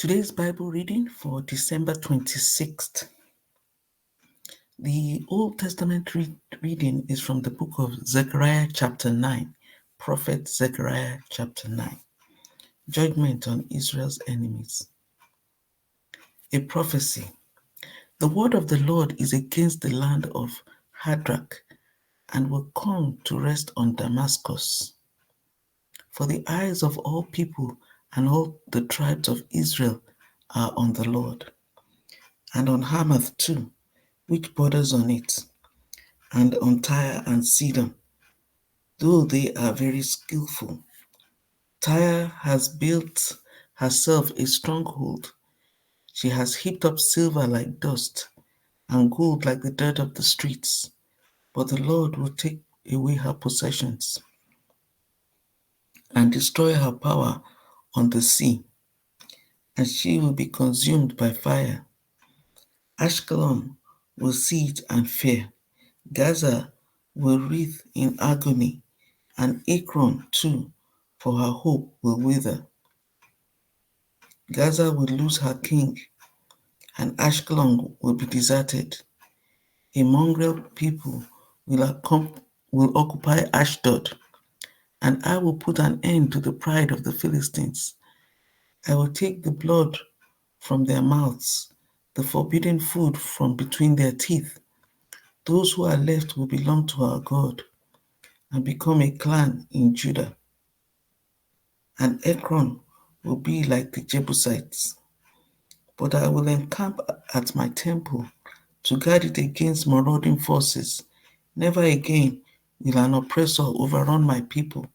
Today's Bible reading for December 26th. The Old Testament reading is from the book of Zechariah chapter 9, Prophet Zechariah chapter 9. Judgment on Israel's enemies. A prophecy. The word of the Lord is against the land of Hadrach and will come to rest on Damascus. For the eyes of all people and all the tribes of Israel are on the Lord, and on Hamath too, which borders on it, and on Tyre and Sidon, though they are very skillful. Tyre has built herself a stronghold. She has heaped up silver like dust, and gold like the dirt of the streets. But the Lord will take away her possessions, and destroy her power on the sea, and she will be consumed by fire. Ashkelon will see it and fear. Gaza will writhe in agony, and Ekron too, for her hope will wither. Gaza will lose her king, and Ashkelon will be deserted. A mongrel people will occupy Ashdod, and I will put an end to the pride of the Philistines. I will take the blood from their mouths, the forbidden food from between their teeth. Those who are left will belong to our God and become a clan in Judah. And Ekron will be like the Jebusites. But I will encamp at my temple to guard it against marauding forces. Never again will an oppressor overrun my people,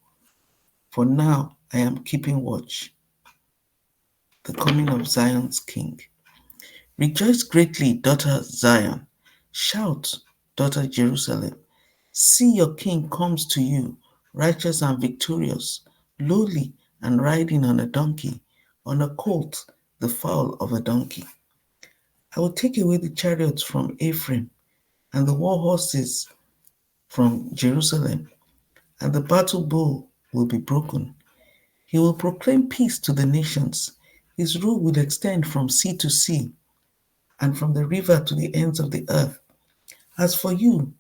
for now I am keeping watch. The coming of Zion's king. Rejoice greatly, daughter Zion. Shout, daughter Jerusalem. See, your king comes to you, righteous and victorious, lowly and riding on a donkey, on a colt, the foal of a donkey. I will take away the chariots from Ephraim, and the war horses from Jerusalem, and the battle bow will be broken. He will proclaim peace to the nations. His rule will extend from sea to sea, and from the river to the ends of the earth. As for you,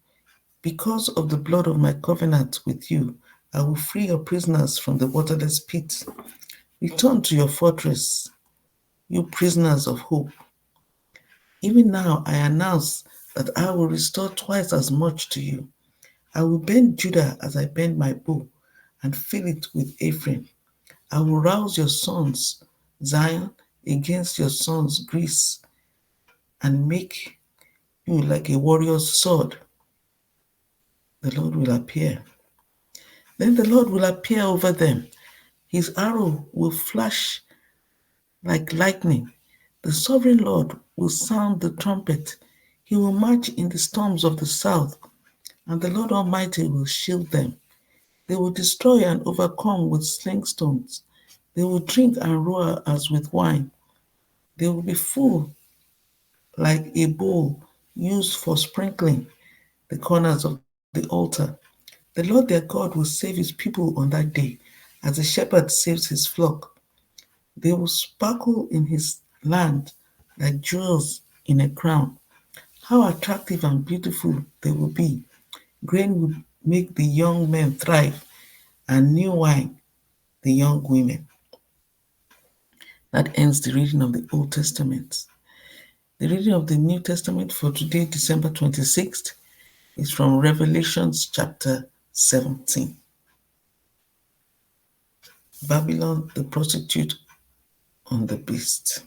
because of the blood of my covenant with you, I will free your prisoners from the waterless pit. Return to your fortress, you prisoners of hope. Even now I announce that I will restore twice as much to you. I will bend Judah as I bend my bow, and fill it with Ephraim. I will rouse your sons, Zion, against your sons, Greece, and make you like a warrior's sword. The Lord will appear. Then the Lord will appear over them. His arrow will flash like lightning. The sovereign Lord will sound the trumpet. He will march in the storms of the south, and the Lord Almighty will shield them. They will destroy and overcome with slingstones. They will drink and roar as with wine. They will be full like a bowl used for sprinkling the corners of the altar. The Lord their God will save his people on that day, as a shepherd saves his flock. They will sparkle in his land like jewels in a crown. How attractive and beautiful they will be. Grain will make the young men thrive, and new wine the young women. That ends the reading of the Old Testament. The reading of the New Testament for today, December 26th, is from Revelations chapter 17. Babylon, the prostitute on the beast.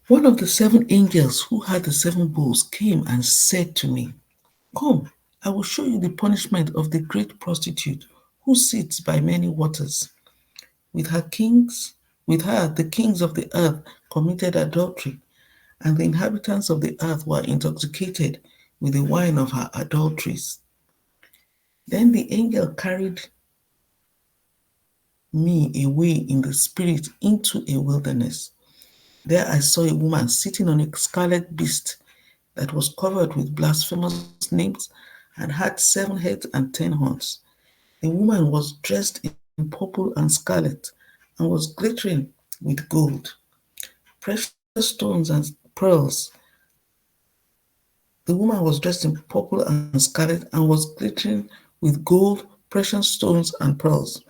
One of the seven angels who had the seven bowls came and said to me, come, I will show you the punishment of the great prostitute who sits by many waters. With her the kings of the earth committed adultery, and the inhabitants of the earth were intoxicated with the wine of her adulteries. Then the angel carried me away in the spirit into a wilderness. There I saw a woman sitting on a scarlet beast that was covered with blasphemous names and had 7 heads and 10 horns. The woman was dressed in purple and scarlet and was glittering with gold, precious stones and pearls. The woman was dressed in purple and scarlet and was glittering with gold, precious stones, and pearls.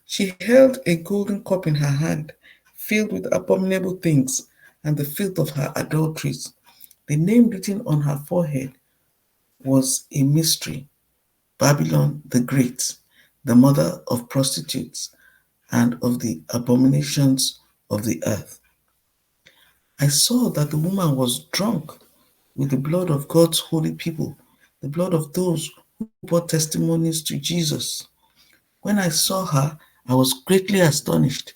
She held a golden cup in her hand, filled with abominable things and the filth of her adulteries. The name written on her forehead was a mystery: Babylon the Great, the mother of prostitutes and of the abominations of the earth. I saw that the woman was drunk with the blood of God's holy people, the blood of those who bore testimonies to Jesus. When I saw her, I was greatly astonished.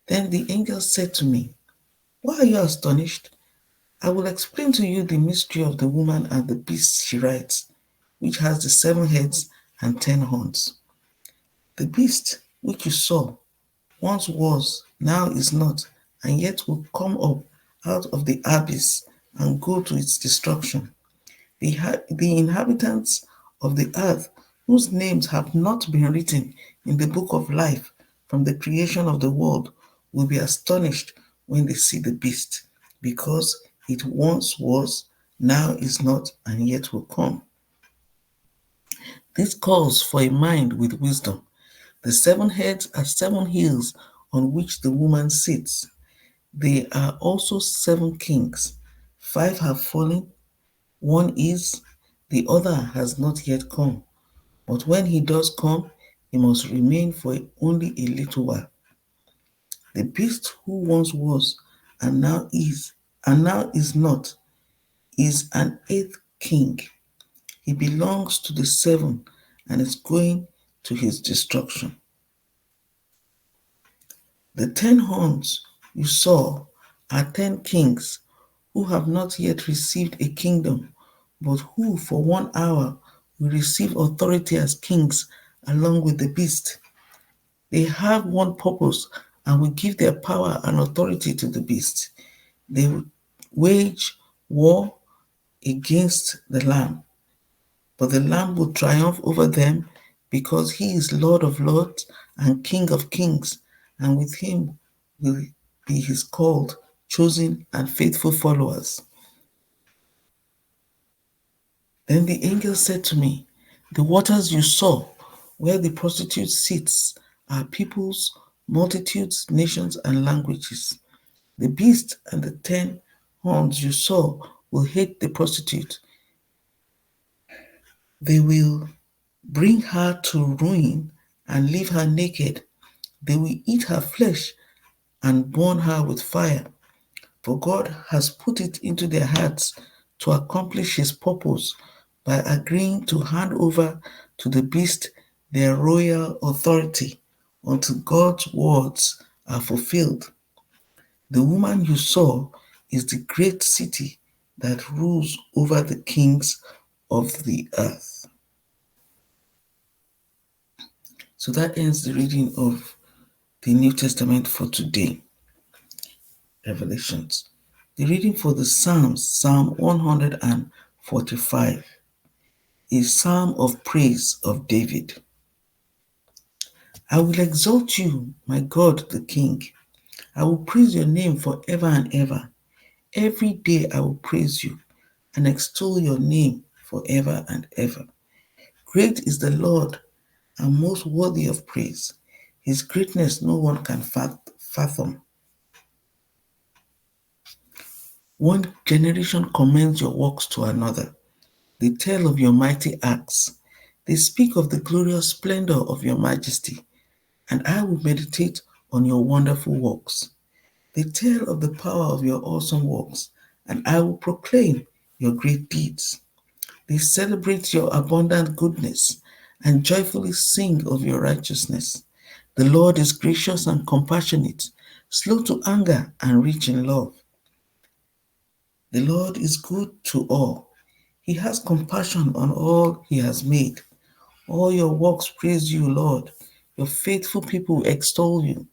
Then the angel said to me, "Why are you astonished? I will explain to you the mystery of the woman and the beast she rides, which has the 7 heads and 10 horns. The beast which you saw once was, now is not, and yet will come up out of the abyss and go to its destruction. The inhabitants of the earth, whose names have not been written in the book of life from the creation of the world, will be astonished when they see the beast, because it once was, now is not, and yet will come." This calls for a mind with wisdom. The 7 heads are 7 hills on which the woman sits. They are also 7 kings. 5 have fallen, one is, the other has not yet come. But when he does come, he must remain for only a little while. The beast who once was and now is not, is an 8th king. He belongs to the 7 and is going to his destruction. The 10 horns you saw are 10 kings who have not yet received a kingdom, but who for 1 hour will receive authority as kings along with the beast. They have one purpose and will give their power and authority to the beast. They will wage war against the Lamb, but the Lamb will triumph over them because he is Lord of lords and King of kings, and with him will be his called, chosen, and faithful followers. Then the angel said to me, "The waters you saw, where the prostitute sits, are peoples, multitudes, nations, and languages. The beast and the 10 horns you saw will hate the prostitute. They will bring her to ruin and leave her naked. They will eat her flesh and burn her with fire. For God has put it into their hearts to accomplish his purpose by agreeing to hand over to the beast their royal authority until God's words are fulfilled. The woman you saw is the great city that rules over the kings of the earth." So that ends the reading of the New Testament for today, Revelations. The reading for the Psalms, Psalm 145, a psalm of praise of David. I will exalt you, my God the King. I will praise your name forever and ever. Every day I will praise you and extol your name forever and ever. Great is the Lord and most worthy of praise. His greatness no one can fathom. One generation commends your works to another. They tell of your mighty acts. They speak of the glorious splendor of your majesty, and I will meditate on your wonderful works. They tell of the power of your awesome works, and I will proclaim your great deeds. They celebrate your abundant goodness and joyfully sing of your righteousness. The Lord is gracious and compassionate, slow to anger and rich in love. The Lord is good to all. He has compassion on all he has made. All your works praise you, Lord. Your faithful people extol you.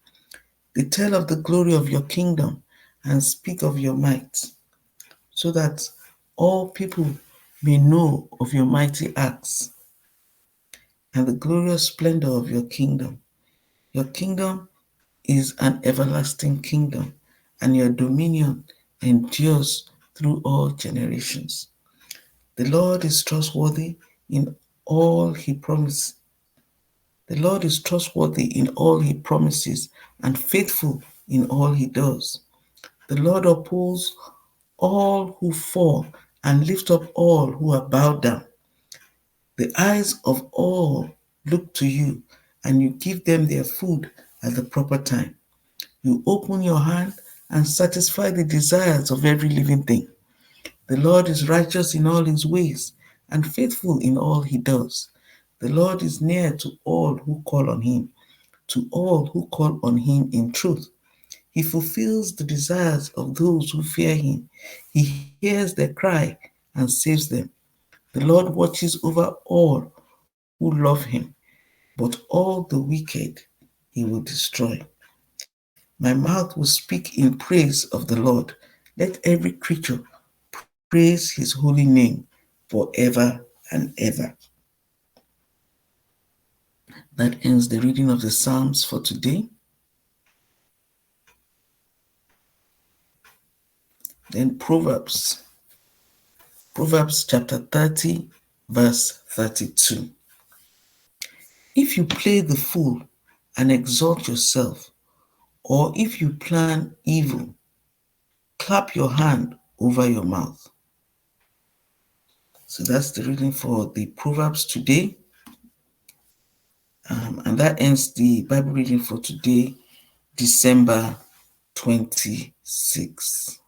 They tell of the glory of your kingdom and speak of your might, so that all people may know of your mighty acts and the glorious splendor of your kingdom. Your kingdom is an everlasting kingdom, and your dominion endures through all generations. The Lord is trustworthy in all he promises. The Lord is trustworthy in all he promises and faithful in all he does. The Lord upholds all who fall and lifts up all who are bowed down. The eyes of all look to you, and you give them their food at the proper time. You open your hand and satisfy the desires of every living thing. The Lord is righteous in all his ways and faithful in all he does. The Lord is near to all who call on him, to all who call on him in truth. He fulfills the desires of those who fear him. He hears their cry and saves them. The Lord watches over all who love him, but all the wicked he will destroy. My mouth will speak in praise of the Lord. Let every creature praise his holy name forever and ever. That ends the reading of the Psalms for today. Then Proverbs chapter 30, verse 32. If you play the fool and exalt yourself, or if you plan evil, clap your hand over your mouth. So that's the reading for the Proverbs today. And that ends the Bible reading for today, December 26.